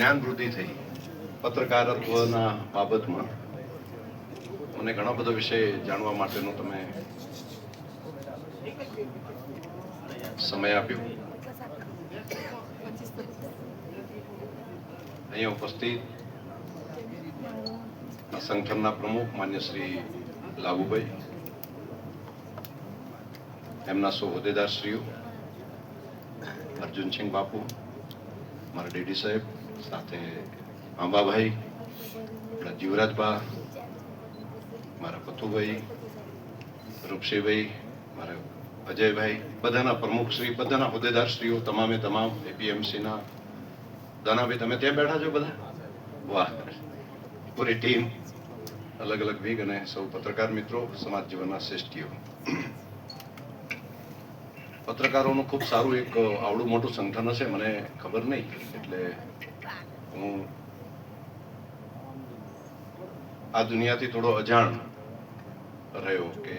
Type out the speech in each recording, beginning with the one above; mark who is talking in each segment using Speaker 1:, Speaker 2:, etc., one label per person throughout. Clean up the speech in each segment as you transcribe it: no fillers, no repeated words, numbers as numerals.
Speaker 1: જ્ઞાન વૃદ્ધિ થઈ પત્રકારત્વના બાબતમાં. મને ઘણો બધો વિષય જાણવા માટેનો તમે સમય આપ્યો. અહીંયા ઉપસ્થિત સંગઠનના પ્રમુખ માન્ય શ્રી લાભુભાઈ, એમના સૌ હોદ્દેદારશ્રીઓ, અર્જુનસિંહ બાપુ, મારા ડીડી સાહેબ, સાથે આંબાભાઈ, મારા જીવરાજબા, મારા પથુભાઈ, રૂપસીભાઈ, મારા અજયભાઈ, બધાના પ્રમુખશ્રી, બધાના હોદ્દેદારશ્રીઓ, તમામે તમામ એપીએમસીના દાનાભાઈ, તમે ત્યાં બેઠા છો બધા? વાહ, પૂરી ટીમ, અલગ અલગ વિગ અને સૌ પત્રકાર મિત્રો, સમાજ જીવનના શ્રેષ્ઠીઓ. પત્રકારોનું ખૂબ સારું એક આવડું મોટું સંગઠન હશે, મને ખબર નહીં, એટલે હું આ દુનિયાથી થોડો અજાણ રહ્યો કે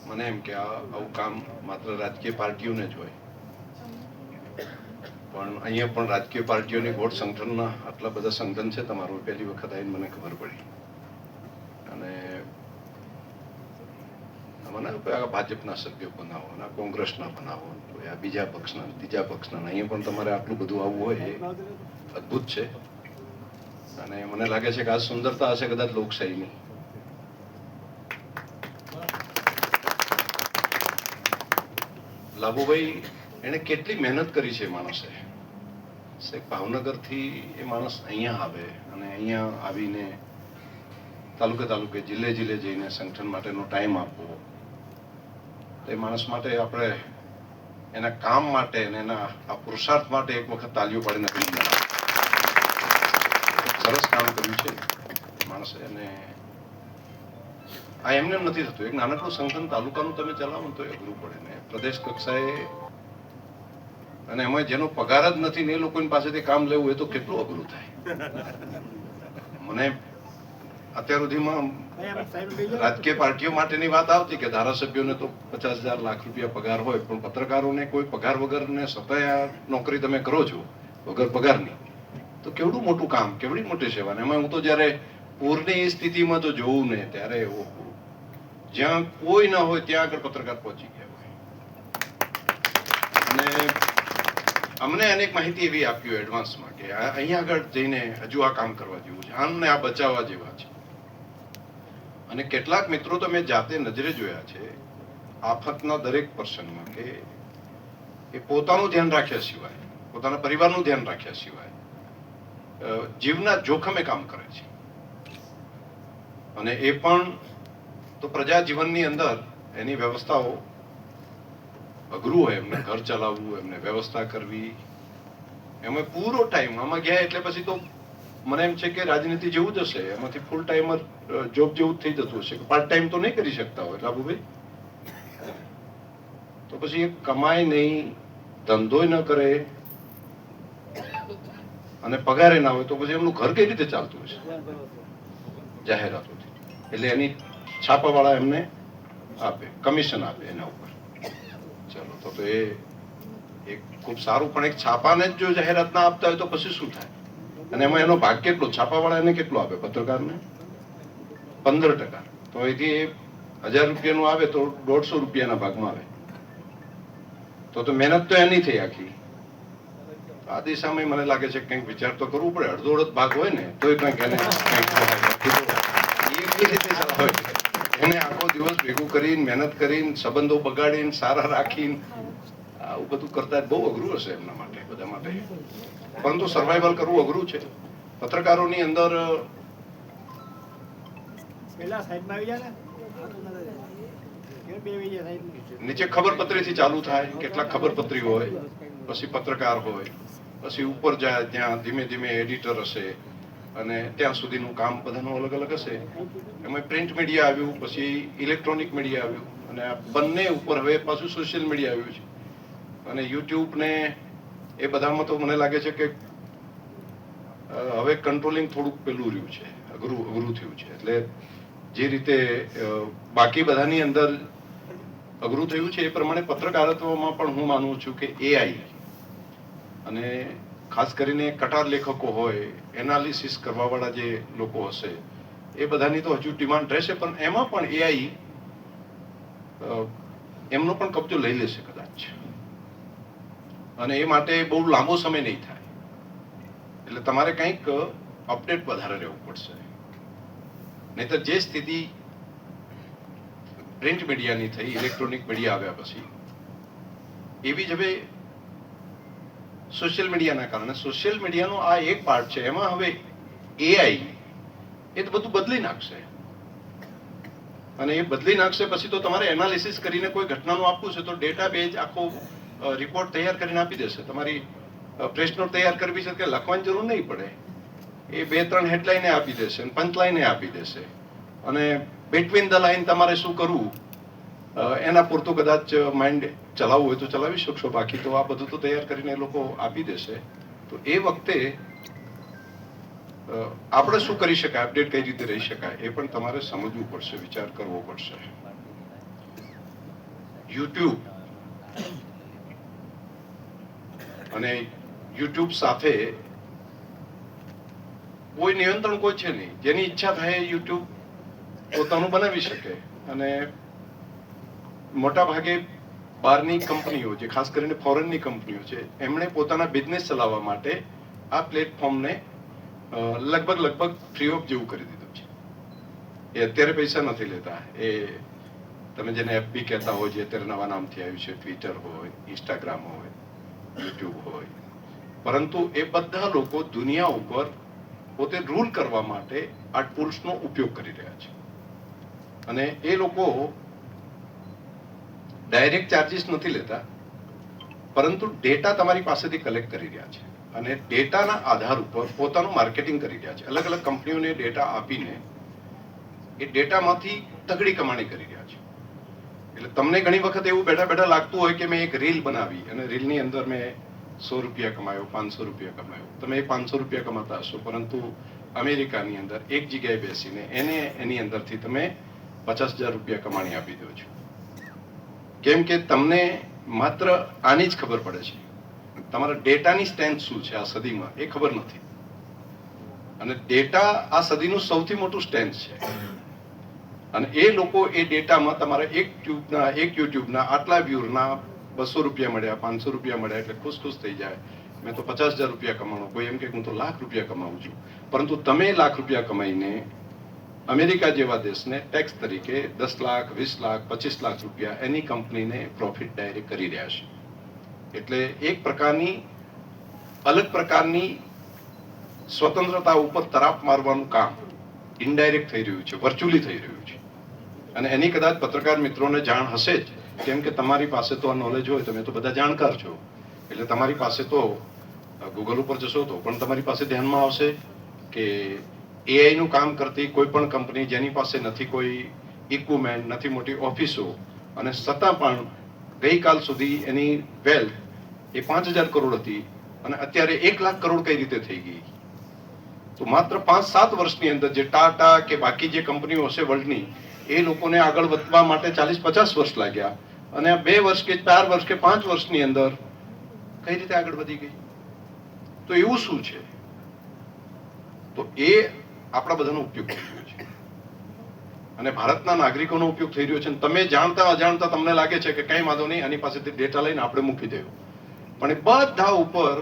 Speaker 1: મને એમ કે આવું કામ માત્ર રાજકીય પાર્ટીઓને જ હોય, પણ અહીંયા પણ રાજકીય પાર્ટીઓની ગોઠ સંગઠનના આટલા બધા સંગઠન છે તમારું, પહેલી વખત આવીને મને ખબર પડી. અને મને આ ભાજપના સભ્યો બનાવો, અને કોંગ્રેસના બનાવો, તો આ બીજા પક્ષના, ત્રીજા પક્ષના, અહીંયા પણ તમારે આટલું બધું આવવું હોય એ અદ્ભુત છે. અને મને લાગે છે કે આ સુંદરતા હશે કદાચ લોકશાહીની. લાભુભાઈ એને કેટલી મહેનત કરી છે માણસે. ભાવનગરથી એ માણસ અહીંયા આવે અને અહીંયા આવીને તાલુકે તાલુકે, જિલ્લે જિલ્લે જઈને સંગઠન માટેનો ટાઈમ આપવો, એ માણસ માટે આપણે એના કામ માટે અને એના આ પુરુષાર્થ માટે એક વખત તાલીઓ પાડીને સરસ કામ કર્યું છે માણસે. અને આ એમને નથી થતું. એક નાનકડું સંગઠન તાલુકાનું તમે ચલાવો તો અઘરું પડે ને, પ્રદેશ કક્ષાએ, અને એમાં જેનો પગાર જ નથી ને એ લોકોની પાસેથી કામ લેવું એ તો કેટલું અઘરું થાય. મને અત્યાર સુધીમાં રાજકીય પાર્ટીઓ માટેની વાત આવતી કે ધારાસભ્યોને તો 50,000 લાખ રૂપિયા પગાર હોય, પણ પત્રકારોને કોઈ પગાર વગર ને સતત નોકરી તમે કરો છો વગર પગારની, તો કેવડું મોટું કામ, કેવડી મોટી સેવા. એમાં હું તો જયારે પૂરની સ્થિતિમાં તો જોઉં ને ત્યારે જ્યાં કોઈ ના હોય ત્યાં આગળ પત્રકાર પહોંચી ગયા હોય. અને અમને અનેક માહિતી એવી આપી હોય એડવાન્સમાં કે અહીંયા આગળ જઈને હજુ આ કામ કરવા જેવું છે, આમને આ બચાવવા જેવા છે. અને કેટલાક મિત્રો તો મેં જાતે નજરે જોયા છે આફતના દરેક પ્રસંગમાં કે એ પોતાનું ધ્યાન રાખ્યા સિવાય, પોતાના પરિવારનું ધ્યાન રાખ્યા સિવાય જીવના જોખમે કામ કરે છે. અને એ પણ તો પ્રજા જીવનની અંદર એની વ્યવસ્થાઓ અઘરું હોય, એમને ઘર ચલાવવું, એમને વ્યવસ્થા કરવી, એમાં પૂરો ટાઈમ આમાં ગયા એટલે પછી તો મને એમ છે કે રાજનીતિ જેવું જ હશે, એમાંથી ફૂલ ટાઈમર જોબ જેવું થઈ જતું હશે. પાર્ટ ટાઈમ તો નહીં કરી શકતા હોય લાભુભાઈ, તો પછી એ કમાય નહીં, ધંધોય ન કરે અને પગારે ના હોય, તો પછી એમનું ઘર કઈ રીતે ચાલતું હશે જાહેરાતોથી. એટલે એની છાપાવાળા એમને આપે, કમિશન આપે એના ઉપર. ચલો તો એ એક ખૂબ સારું, પણ એક છાપાને જ જો જાહેરાત ના આપતા હોય તો પછી શું થાય? અને એમાં એનો ભાગ કેટલો, છાપાવાળા એને કેટલો આપે પત્રકારને? 15%. તો એથી 1000 રૂપિયાનું આવે તો 150 રૂપિયાના ભાગમાં આવે, તો મહેનત તો એની થઈ આખી. આ દિશામાં મને લાગે છે કંઈક વિચાર તો કરવું પડે. અડધો અડધ ભાગ હોય ને તો કંઈક એને એને આખો દિવસ ભેગું કરીને, મહેનત કરીને, સંબંધો બગાડીને, સારા રાખીને આવું બધું કરતા બહુ અઘરું હશે એમના માટે, બધા માટે. પરંતુ સર્વાઈવલ કરવું અઘરું છે. પત્રકારોની અંદર નીચે ખબરપત્રીથી ચાલુ થાય, કેટલાક ખબરપત્રી હોય, પછી પત્રકાર હોય, પછી ઉપર જાય ત્યાં ધીમે ધીમે એડિટર હશે, અને ત્યાં સુધીનું કામ બધાનું અલગ અલગ હશે. એમાં પ્રિન્ટ મીડિયા આવ્યું, પછી ઇલેક્ટ્રોનિક મીડિયા આવ્યું, અને આ બંને ઉપર હવે પાછું સોશિયલ મીડિયા આવ્યું છે. અને યુટ્યુબ ને એ બધામાં તો મને લાગે છે કે હવે કંટ્રોલિંગ થોડુંક પેલું રહ્યું છે, અઘરું થયું છે. એટલે જે રીતે બાકી બધાની અંદર અઘરું થયું છે એ પ્રમાણે પત્રકારત્વમાં પણ હું માનું છું કે એઆઈ અને ખાસ કરીને કટાર લેખકો હોય, એનાલિસિસ કરવાવાળા જે લોકો હશે, એ બધાની તો હજુ ડિમાન્ડ રહેશે, પણ એમાં પણ એઆઈ એમનો પણ કબજો લઈ લેશે કદાચ, અને એ માટે બહુ લાંબો સમય નહીં થાય. એટલે તમારે કંઈક અપડેટ વધારે રહેવું પડશે, નહીતર જે સ્થિતિ પ્રિન્ટ મીડિયાની થઈ, ઇલેક્ટ્રોનિક મીડિયા આવ્યા પછી, એવી જ હવે સોશિયલ મીડિયાના કારણે. સોશિયલ મીડિયાનો આ એક પાર્ટ છે, એમાં હવે એઆઈ એ તો બધું બદલી નાખશે, અને એ બદલી નાખશે પછી તો તમારે એનાલિસિસ કરીને કોઈ ઘટનાનું આપવું છે તો ડેટા બેઝ આખો રિપોર્ટ તૈયાર કરીને આપી દેશે. તમારી પ્રેસ નોટ તૈયાર કરવી છે કે લખવાની જરૂર નહીં પડે, એ 2-3 હેડલાઇને આપી દેશે, પંચલાઈને આપી દેશે, અને બિટવીન ધ લાઇન તમારે શું કરવું એના પૂરતું કદાચ માઇન્ડ ચલાવવું હોય તો ચલાવી શકશો, બાકી તો આ બધું તો તૈયાર કરીને એ લોકો આપી દેશે. તો એ વખતે આપણે શું કરી શકાય, અપડેટ કઈ રીતે રહી શકાય, એ પણ તમારે સમજવું પડશે, વિચાર કરવો પડશે. યુટ્યુબ અને યુટ્યુબ સાથે કોઈ નિયંત્રણ કોઈ છે નહીં. જેની ઈચ્છા થાય યુટ્યુબ પોતાનું બનાવી શકે, અને મોટા ભાગે બહારની કંપનીઓ, જે ખાસ કરીને ફોરેનની કંપનીઓ છે, એમણે પોતાના બિઝનેસ ચલાવવા માટે આ પ્લેટફોર્મને લગભગ ફ્રી ઓફ જેવું કરી દીધું છે. એ અત્યારે પૈસા નથી લેતા. એ તમે જેને એફબી કહેતા હોય, જે અત્યારે નવા નામથી આવ્યું છે, ટ્વિટર હોય, ઇન્સ્ટાગ્રામ હોય, યુટ્યુબ હોય, પરંતુ એ બધા લોકો દુનિયા ઉપર પોતે રૂલ કરવા માટે આ ટૂલ્સનો ઉપયોગ કરી રહ્યા છે, અને એ લોકો ડાયરેક્ટ ચાર્જિસ નથી લેતા, પરંતુ ડેટા તમારી પાસેથી કલેક્ટ કરી રહ્યા છે, અને ડેટાના આધાર ઉપર પોતાનું માર્કેટિંગ કરી રહ્યા છે. અલગ અલગ કંપનીઓને ડેટા આપીને એ ડેટામાંથી તગડી કમાણી કરી રહ્યા છે. એટલે તમને ઘણી વખત એવું બેઠા બેઠા લાગતું હોય કે મેં એક રીલ બનાવી અને રીલની અંદર મેં 100 રૂપિયા કમાયો, 500 રૂપિયા કમાયો. તમે એ 500 રૂપિયા કમાતા હશો, પરંતુ અમેરિકાની અંદર એક જગ્યાએ બેસીને એની અંદરથી તમે 50,000 રૂપિયા કમાણી આપી દો છો. કેમ કે તમને માત્ર આની જ ખબર પડે છે, તમારા ડેટાની સ્ટ્રેન્થ શું છે આ સદીમાં એ ખબર નથી. અને ડેટા આ સદીનું સૌથી મોટું સ્ટ્રેન્થ છે, અને એ લોકો એ ડેટામાં તમારા એક યુટ્યુબના આટલા વ્યુરના 200 રૂપિયા મળ્યા, 500 રૂપિયા મળ્યા એટલે ખુશ થઈ જાય. મેં તો 50,000 રૂપિયા કમાણો. કોઈ એમ કે હું તો લાખ રૂપિયા કમાઉં છું. પરંતુ તમે લાખ રૂપિયા કમાઈને અમેરિકા જેવા દેશને ટેક્સ તરીકે 10 લાખ, 20 લાખ, 25 લાખ રૂપિયા એની કંપનીને પ્રોફિટ ડાયરેક્ટ કરી રહ્યા છે. એટલે એક પ્રકારની અલગ પ્રકારની સ્વતંત્રતા ઉપર તરાપ મારવાનું કામ ઇનડાયરેક્ટ થઈ રહ્યું છે, વર્ચ્યુઅલી થઈ રહ્યું છે. અને એની કદાચ પત્રકાર મિત્રોને જાણ હશે જ, કેમ કે તમારી પાસે તો આ નોલેજ હોય, તમે તો બધા જાણકાર છો, એટલે તમારી પાસે તો ગૂગલ ઉપર જશો તો પણ તમારી પાસે ધ્યાનમાં આવશે કે એઆઈ નું કામ કરતી કોઈ પણ કંપની જેની પાસે નથી કોઈ ઇક્વિપમેન્ટ, નથી મોટી ઓફિસો, અને છતાં પણ ગઈકાલ સુધી એની વેલ્થ એ 5,000 કરોડ હતી, અને અત્યારે 1 લાખ કરોડ કઈ રીતે થઈ ગઈ? તો માત્ર 5-7 વર્ષની અંદર જે ટાટા કે બાકી જે કંપનીઓ હશે વર્લ્ડની, એ લોકોને આગળ વધવા માટે 40-50 વર્ષ લાગ્યા, અને 2 વર્ષ કે 4 વર્ષ કે 5 વર્ષની અંદર કઈ રીતે આગળ વધી ગઈ? તો એવું શું છે? તો એ આપણા બધાનો ઉપયોગ થઈ રહ્યો છે, અને ભારતના નાગરિકોનો ઉપયોગ થઈ રહ્યો છે. તમે જાણતા અજાણતા તમને લાગે છે કે કઈ વાંધો નહીં, આની પાસેથી ડેટા લઈને આપણે મૂકી દેવું, પણ એ બધા ઉપર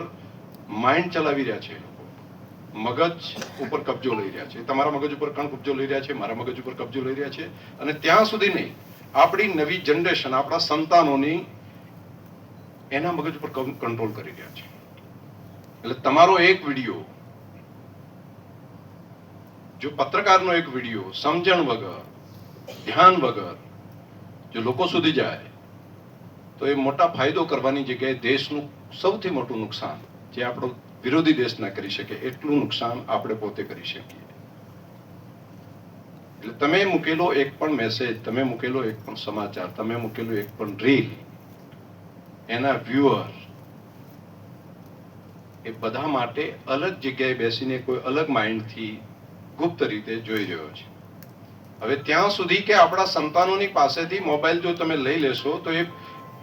Speaker 1: માઇન્ડ ચલાવી રહ્યા છે. મગજ ઉપર કબજો લઈ રહ્યા છે. તમારા મગજ ઉપર પણ કબજો લઈ રહ્યા છે, મારા મગજ ઉપર કબજો લઈ રહ્યા છે, અને ત્યાં સુધી નહીં, આપણી નવી જનરેશન, આપણા સંતાનોની એના મગજ ઉપર કંટ્રોલ કરી રહ્યા છે. એટલે તમારો એક વિડીયો, જો પત્રકારનો એક વિડીયો સમજણ વગર, ધ્યાન વગર જો લોકો સુધી જાય તો એ મોટા ફાયદો કરવાની જગ્યાએ દેશનું સૌથી મોટું નુકસાન, જે આપણો વિરોધી દેશ ના કરી શકે એટલું નુકસાન આપણે પોતે કરી શકીએ. એટલે તમે મૂકેલો એક પણ મેસેજ, તમે મૂકેલો એક પણ સમાચાર, તમે મૂકેલો એક પણ રીલ, એના વ્યુઅર એ બધા માટે અલગ જગ્યાએ બેસીને કોઈ અલગ માઇન્ડથી ગુપ્ત રીતે જોઈ રહ્યો છે. હવે ત્યાં સુધી કે આપણા સંતાનોની પાસેથી મોબાઈલ જો તમે લઈ લેશો તો એ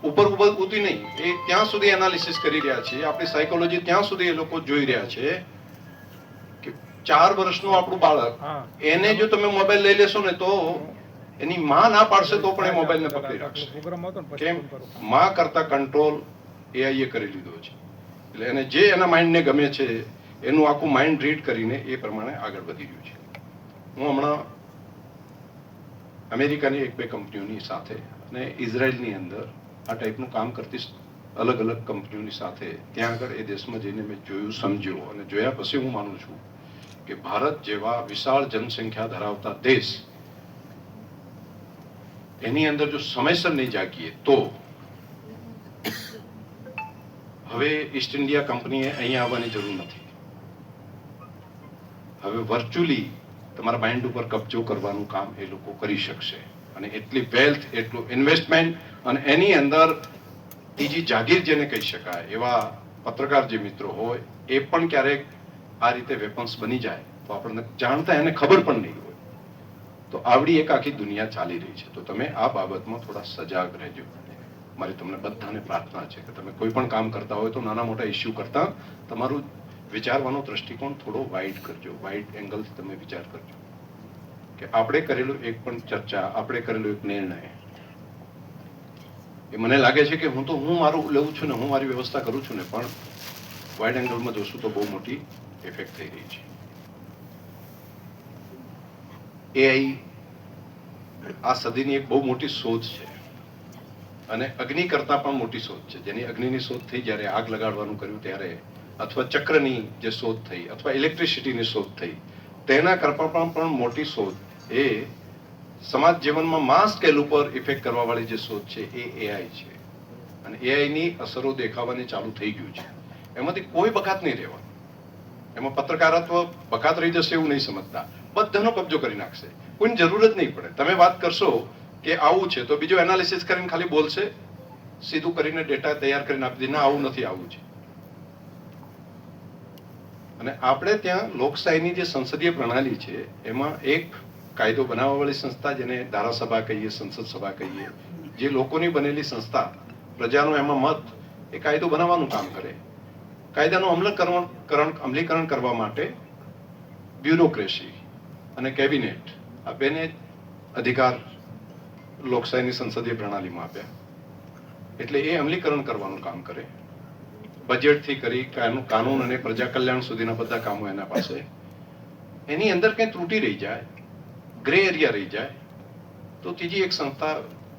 Speaker 1: ઉપર ઉતી નહીં, એ ત્યાં સુધી એનાલિસિસ કરી રહ્યા છે, આપણી સાયકોલોજી ત્યાં સુધી એ લોકો જોઈ રહ્યા છે કે 4 વર્ષનું આપણું બાળક, એને જો તમે મોબાઈલ લઈ લેશો ને તો એની માં ના પાડશે તો પણ એ મોબાઈલ ને પકડી રાખશે. કેમ? માં કરતા કંટ્રોલ એઆઈ એ કરી લીધો છે. એટલે એને જે એના માઇન્ડ ને ગમે છે એનું આખું માઇન્ડ રીડ કરીને એ પ્રમાણે આગળ વધી રહ્યું છે. હું હમણાં અમેરિકાની 1-2 કંપનીઓની સાથે અને ઇઝરાયલની અંદર આ ટાઈપનું કામ કરતી અલગ અલગ કંપનીઓની સાથે ત્યાં આગળ એ દેશમાં જઈને મેં જોયું, સમજ્યું, અને જોયા પછી હું માનું છું કે ભારત જેવા વિશાળ જનસંખ્યા ધરાવતા દેશ, એની અંદર જો સમયસર નહીં જાગીએ તો હવે ઈસ્ટ ઇન્ડિયા કંપનીએ અહીંયા આવવાની જરૂર નથી. હવે વર્ચ્યુઅલી તમારા માઇન્ડ ઉપર કબજો કરવાનું કામ એ લોકો કરી શકશે, અને એટલી વેલ્થ, એટલું ઇન્વેસ્ટમેન્ટ, અને એની અંદર ત્રીજી જાગીર જેને કહી શકાય એવા પત્રકાર જે મિત્રો હોય એ પણ ક્યારેક આ રીતે વેપન્સ બની જાય તો આપણને જાણતા એને ખબર પણ નહીં હોય. તો આવડી એક આખી દુનિયા ચાલી રહી છે. તો તમે આ બાબતમાં થોડા સજાગ રહેજો. મારી તમને બધાને પ્રાર્થના છે કે તમે કોઈ પણ કામ કરતા હોય તો નાના મોટા ઇસ્યુ કરતા તમારું વિચારવાનો દ્રષ્ટિકોણ થોડો વાઇડ કરજો, વાઇડ એંગલથી તમે વિચાર કરજો કે આપણે કરેલું એક પણ ચર્ચા, આપણે કરેલું એક નિર્ણય, એ મને લાગે છે કે હું મારું લેવું છું ને, હું મારી વ્યવસ્થા કરું છું ને, પણ વાઇડ એંગલમાં જોશું તો બહુ મોટી ઇફેક્ટ થઈ રહી છે. એઆઈ આ સદીની એક બહુ મોટી શોધ છે, અને અગ્નિ કરતા પણ મોટી શોધ છે. જેની અગ્નિની શોધ થઈ જ્યારે આગ લગાડવાનું કર્યું ત્યારે, અથવા ચક્રની જે શોધ થઈ, અથવા ઇલેક્ટ્રિસિટીની શોધ થઈ, તેના કરતા પણ મોટી શોધ એ સમાજ જીવનમાં માસ સ્કેલ ઉપર ઇફેક્ટ કરવા વાળી જે શોધ છે એ એઆઈ છે. અને એઆઈની અસરો દેખાવાની ચાલુ થઈ ગયું છે. એમાંથી કોઈ બકાત નહીં રહેવાનું. એમાં પત્રકારત્વ બકાત રહી જશે એવું નહીં સમજતા. બધાનો કબજો કરી નાખશે, કોઈની જરૂર જ નહીં પડે. તમે વાત કરશો કે આવું છે તો બીજો એનાલિસિસ કરીને ખાલી બોલશે, સીધું કરીને ડેટા તૈયાર કરીને આપી દે, ના આવું નથી, આવું છે. અને આપણે ત્યાં લોકશાહીની જે સંસદીય પ્રણાલી છે એમાં એક કાયદો બનાવવા વાળી સંસ્થા, જેને ધારાસભા કહીએ, સંસદ સભા કહીએ, જે લોકોની બનેલી સંસ્થા, પ્રજાનો એમાં મત, એ કાયદો બનાવવાનું કામ કરે. કાયદાનું અમલીકરણ કરવા માટે બ્યુરોક્રેસી અને કેબિનેટ, આ બેને અધિકાર લોકશાહીની સંસદીય પ્રણાલીમાં આપ્યા. એટલે એ અમલીકરણ કરવાનું કામ કરે. બજેટથી કરી કાનૂન અને પ્રજા કલ્યાણ સુધીના બધા કામો એના પાસે. એની અંદર કંઈ ત્રુટી રહી જાય, ગ્રે એરિયા રહી જાય, તો ત્રીજી એક સંસ્થા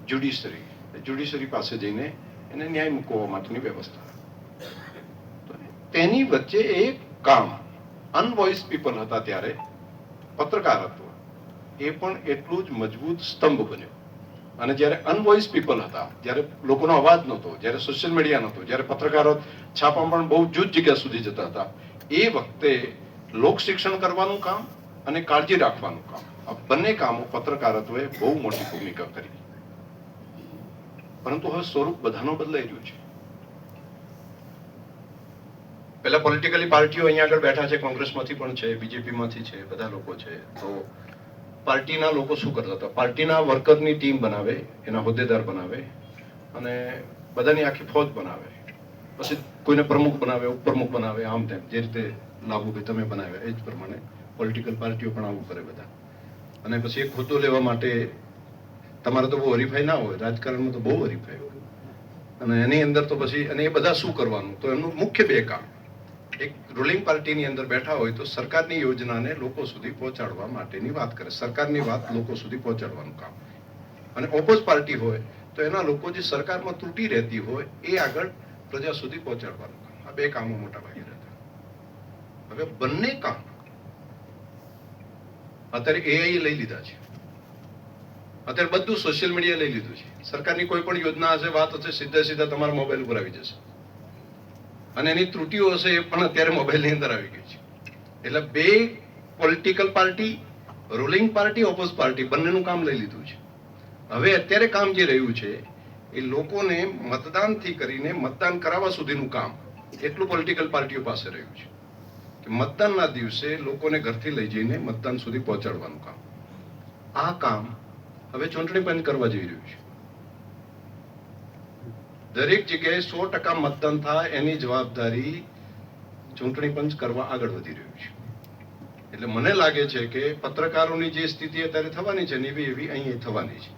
Speaker 1: જ્યુડિશરી પાસે જઈને એને ન્યાય મૂકવા માટેની વ્યવસ્થા. તેની વચ્ચે એક કામ અનવોઇસ પીપલ હતા ત્યારે પત્રકારત્વ, એ પણ એટલું જ મજબૂત સ્તંભ બન્યો. અને જ્યારે અનવોઇસ પીપલ હતા, જ્યારે લોકોનો અવાજ નહોતો, જ્યારે સોશિયલ મીડિયા નહોતો, જ્યારે પત્રકારો છાપા પણ બહુ જૂજ જગ્યા સુધી જતા હતા, એ વખતે લોક શિક્ષણ કરવાનું કામ અને કાળજી રાખવાનું કામ, આ બંને કામો પત્રકારત્વએ બહુ મોટી ભૂમિકા કરી. પરંતુ હવે સ્વરૂપ બધાનો બદલાઈ રહ્યું છે. પેલા પોલિટિકલી પાર્ટીઓ અહીંયા આગળ બેઠા છે, કોંગ્રેસમાંથી પણ છે, બીજેપીમાંથી છે, બધા લોકો છે. તો પાર્ટીના લોકો શું કરતા હતા? પાર્ટીના વર્કરની ટીમ બનાવે, એના હોદ્દેદાર બનાવે, અને બધાની આખી ફોજ બનાવે. પછી કોઈને પ્રમુખ બનાવે, ઉપપ્રમુખ બનાવે, આમ તેમ જે રીતે લાભુભાઈ તમે બનાવ્યા એ જ પ્રમાણે પોલિટિકલ પાર્ટીઓ પણ આવું કરે બધા. અને પછી એક હોદ્દો લેવા માટે તમારે તો બહુ હરીફાઈ ના હોય, રાજકારણમાં તો બહુ હરીફાઈ હોય. અને એની અંદર તો પછી, અને એ બધા શું કરવાનું? તો એમનું મુખ્ય 2 કામ. એક રૂલિંગ પાર્ટીની અંદર બેઠા હોય તો સરકારની યોજનાને લોકો સુધી પહોંચાડવા માટેની વાત કરે, સરકારની વાત લોકો સુધી પહોંચાડવાનું કામ. અને ઓપોઝ પાર્ટી હોય તો એના લોકો જે સરકારમાં ત્રુટી રહેતી હોય એ આગળ પ્રજા સુધી પહોંચાડવાનું કામ. આ 2 કામો મોટા ભાગે રહેતા. હવે બંને કામ અત્યારે એઆઈ લઈ લીધા છે. અત્યારે બધું સોશિયલ મીડિયા લઈ લીધું છે. સરકારની કોઈ પણ યોજના હશે, વાત હશે, સીધા તમારા મોબાઈલ ઉપર આવી જશે. અને એની ત્રુટીઓ હશે એ પણ અત્યારે મોબાઈલની અંદર આવી ગઈ છે. એટલે 2 political party, ruling party, oppose party, બંનેનું કામ લઈ લીધું છે. હવે અત્યારે કામ જે રહ્યું છે એ લોકોને મતદાનથી કરીને મતદાન કરાવવા સુધીનું કામ એટલું પોલિટિકલ પાર્ટીઓ પાસે રહ્યું છે કે મતદાનના દિવસે લોકોને ઘરથી લઈ જઈને મતદાન સુધી પહોંચાડવાનું કામ. આ કામ હવે ચૂંટણી પંચ કરવા જઈ રહ્યું છે. દરેક જગ્યાએ 100% મતદાન થાય એની જવાબદારી ચૂંટણી પંચ કરવા આગળ વધી રહ્યું છે. એટલે મને લાગે છે કે પત્રકારોની જે સ્થિતિ અત્યારે થવાની છે ને એવી અહીં થવાની છે.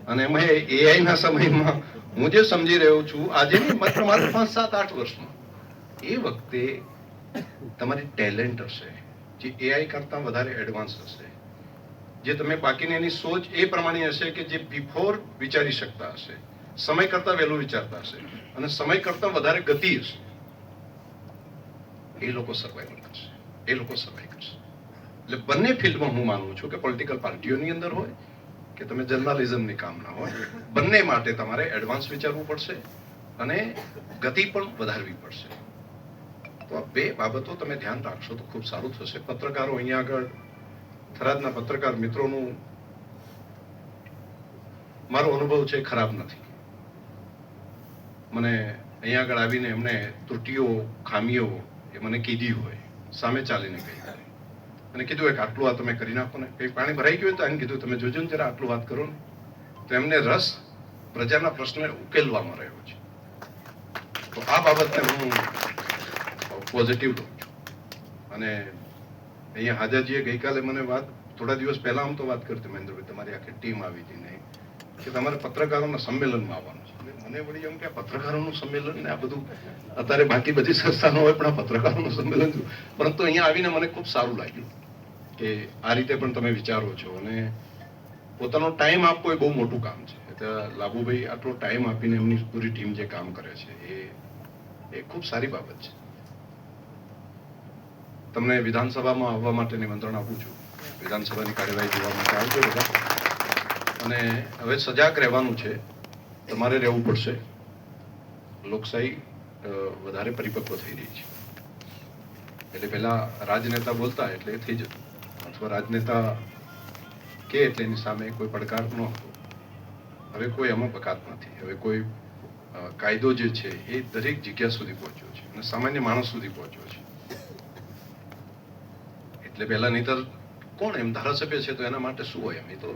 Speaker 1: અને એમાં એઆઈ ના સમયમાં હું જે સમજી રહ્યો છું આજે માત્ર 5-7-8 વર્ષમાં એ વખતે તમારી ટેલેન્ટ હશે જે એઆઈ કરતા વધારે એડવાન્સ હશે, જે તમે બાકીની એની સોચ એ પ્રમાણે હશે કે જે બિફોર વિચારી શકતા હશે, સમય કરતા વહેલું વિચારતા હશે અને સમય કરતા વધારે ગતિ હશે, એ લોકો સર્વાઈવલ કરશે, એ લોકો સર્વાઈવ કરશે. એટલે બંને ફિલ્ડમાં હું માનું છું કે પોલિટિકલ પાર્ટીઓની અંદર હોય કે તમે જર્નલિઝમની કામના હોય, બંને માટે તમારે એડવાન્સ વિચારવું પડશે અને ગતિ પણ વધારવી પડશે. તો આ બે બાબતો તમે ધ્યાન રાખશો તો ખૂબ સારું થશે. પત્રકારો અહીંયા આગળ થરાદના પત્રકાર મિત્રોનું મારો અનુભવ છે ખરાબ નથી. મને અહીંયા આગળ આવીને એમને ત્રુટીઓ ખામીઓ એ મને કીધી હોય, સામે ચાલીને કહી અને કીધું હોય કે આટલું આ તમે કરી નાખો ને, કંઈ પાણી ભરાઈ ગયું તો એને કીધું તમે જોજો ને જરા આટલું વાત કરો ને. તો એમને રસ પ્રજાના પ્રશ્ન ઉકેલવામાં રહ્યો છે. તો આ બાબતને હું પોઝિટિવ લઉં છું. અને અહીંયા હાજાજીએ ગઈકાલે મને વાત થોડા દિવસ પહેલા આમ તો વાત કરતી મહેન્દ્રભાઈ તમારી આખી ટીમ આવી હતી ને કે તમારે પત્રકારોના સંમેલનમાં આવવાનું છે. મને વળી એમ કે પત્રકારોનું સંમેલન ને આ બધું અત્યારે બાકી બધી સંસ્થાનો હોય પણ આ પત્રકારોનું સંમેલન છું. પરંતુ અહીંયા આવીને મને ખૂબ સારું લાગ્યું કે આ રીતે પણ તમે વિચારો છો અને પોતાનો ટાઈમ આપવો એ બહુ મોટું કામ છે. એટલે લાભુભાઈ આટલો ટાઈમ આપીને એમની પૂરી ટીમ જે કામ કરે છે એ ખૂબ સારી બાબત છે. તમને વિધાનસભામાં આવવા માટે નિમંત્રણ આપું છું. વિધાનસભાની કાર્યવાહી જોવા માટે આવજો બધા. અને હવે સજાગ રહેવાનું છે, તમારે રહેવું પડશે. લોકશાહી વધારે પરિપક્વ થઈ રહી છે. એટલે પેલા રાજનેતા બોલતા એટલે થઈ જતું, અથવા રાજનેતા કે એટલે એની સામે કોઈ પડકાર ન હતો. હવે કોઈ એમાં બકાત નથી. હવે કોઈ કાયદો જે છે એ દરેક જગ્યા સુધી પહોંચ્યો છે અને સામાન્ય માણસ સુધી પહોંચ્યો છે. એટલે પહેલા નહીતર કોણ એમ ધારાસભ્ય છે તો એના માટે શું હોય એમ, એ તો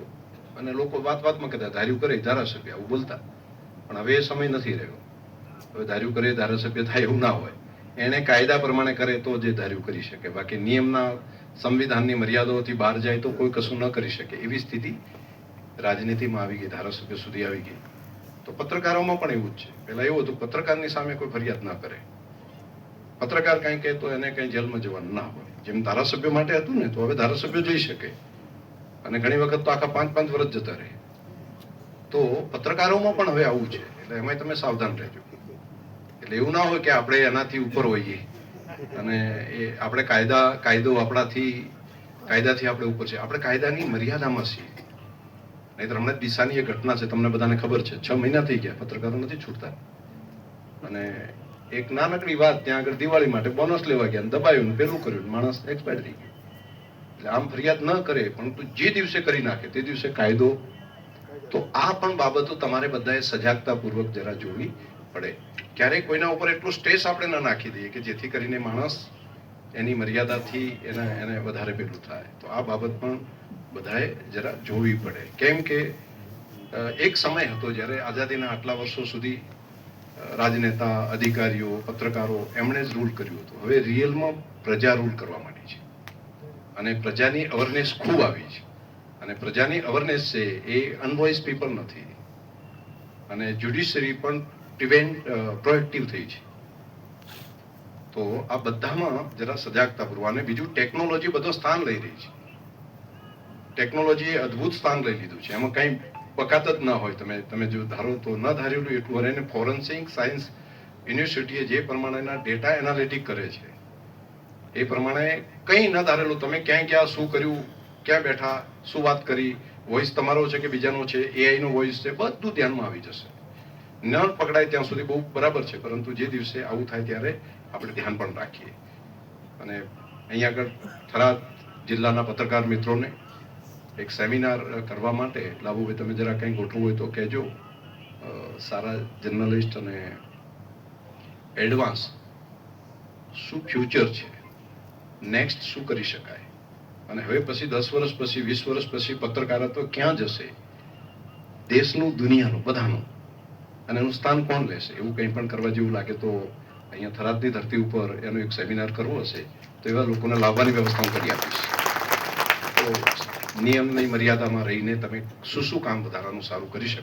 Speaker 1: અને લોકો વાતમાં કહેતા ધાર્યું કરે ધારાસભ્ય આવું બોલતા. પણ હવે એ સમય નથી રહ્યો. હવે ધાર્યું કરે ધારાસભ્ય થાય એવું ના હોય. એને કાયદા પ્રમાણે કરે તો જે ધાર્યું કરી શકે. બાકી નિયમના સંવિધાનની મર્યાદાઓથી બહાર જાય તો કોઈ કશું ન કરી શકે એવી સ્થિતિ રાજનીતિમાં આવી ગઈ, ધારાસભ્ય સુધી આવી ગઈ. તો પત્રકારોમાં પણ એવું જ છે. પહેલા એવું હતું પત્રકારની સામે કોઈ ફરિયાદ ના કરે, પત્રકાર કંઈ કહે તો એને કંઈ જેલમાં જવાનું ના હોય. જેમ ધારાસભ્ય માટે હતું ને તો હવે ધારાસભ્ય જઈ શકે અને ઘણી વખત તો આખા 5-5 વર્ષ જતા રહે. તો પત્રકારોમાં પણ હવે આવું છે. એટલે એમાં તમે સાવધાન રહેજો. એટલે એવું ના હોય કે આપણે એનાથી ઉપર હોઈએ અને એ આપણે કાયદો કાયદાથી આપણે ઉપર છે. આપણે કાયદાની મર્યાદામાં છીએ. નહીંતર હમણાં દિશાની એ ઘટના છે, તમને બધાને ખબર છે. 6 મહિના થઈ ગયા, પત્રકારો નથી છૂટતા. અને એક નાનકડી વાત ત્યાં આગળ દિવાળી માટે બોનસ લેવા ગયા, દબાયું ને પેલું કર્યું, માણસ એક્સપાયર થઈ ગયો. એટલે આમ ફરિયાદ ન કરે પરંતુ જે દિવસે કરી નાખે તે દિવસે કાયદો. તો આ પણ બાબતો તમારે બધાએ સજાગતાપૂર્વક જરા જોવી પડે. ક્યારેય કોઈના ઉપર એટલું સ્ટ્રેસ આપણે ન નાખી દઈએ કે જેથી કરીને માણસ એની મર્યાદાથી એને વધારે પેલું થાય. તો આ બાબત પણ બધાએ જરા જોવી પડે. કેમ કે એક સમય હતો જ્યારે આઝાદીના આટલા વર્ષો સુધી રાજનેતા, અધિકારીઓ, પત્રકારો એમણે જ રૂલ કર્યું હતું. હવે રિયલમાં પ્રજા રૂલ કરવા માંડી છે અને પ્રજાની અવેરનેસ ખૂબ આવી છે. અને પ્રજાની અવેરનેસ છે એ અનવોઇસ પીપલ નથી. અને જ્યુડિશરી પણ પ્રોએક્ટિવ થઈ છે. તો આ બધામાં જરા સજાગતા પૂર્વક. અને બીજું ટેકનોલોજી બધો સ્થાન લઈ રહી છે. ટેકનોલોજીએ અદ્ભુત સ્થાન લઈ લીધું છે. એમાં કંઈ બકાત જ ના હોય. તમે જો ધારો તો ન ધારેલું એટલું. અને ફોરેન્સિક સાયન્સ યુનિવર્સિટીએ જે પ્રમાણેના ડેટા એનાલિટિક કરે છે એ પ્રમાણે કંઈ ન ધારેલું તમે ક્યાં ક્યાં શું કર્યું, ક્યાં બેઠા, શું વાત કરી, વોઇસ તમારો છે કે બીજાનો છે, એઆઈ નો વોઇસ છે, બધું ધ્યાનમાં આવી જશે. ન પકડાય ત્યાં સુધી બહુ બરાબર છે, પરંતુ જે દિવસે આવું થાય ત્યારે આપણે ધ્યાન પણ રાખીએ. અને અહીંયા આગળ થરાદ જિલ્લાના પત્રકાર મિત્રોને એક સેમિનાર કરવા માટે લાભુભાઈ તમે જરા કંઈ ગોઠવું હોય તો કહેજો. સારા જર્નલિસ્ટ અને એડવાન્સ શું ફ્યુચર છે, નેક્સ્ટ શું કરી શકાય, અને હવે પછી 10 વર્ષ પછી 20 વર્ષ પછી પત્રકારત્વ ક્યાં જશે, દેશનું, દુનિયાનું, બધાનું. અને એનું સ્થાન કોણ લેશે એવું કંઈ પણ કરવા જેવું લાગે તો અહીંયા થરાદની ધરતી ઉપર એનો એક સેમિનાર કરવો હશે તો એવા લોકોને લાવવાની વ્યવસ્થા હું કરી આપીશ. તો નિયમની મર્યાદામાં રહીને તમે શું કામ વધારાનું સારું કરી શકો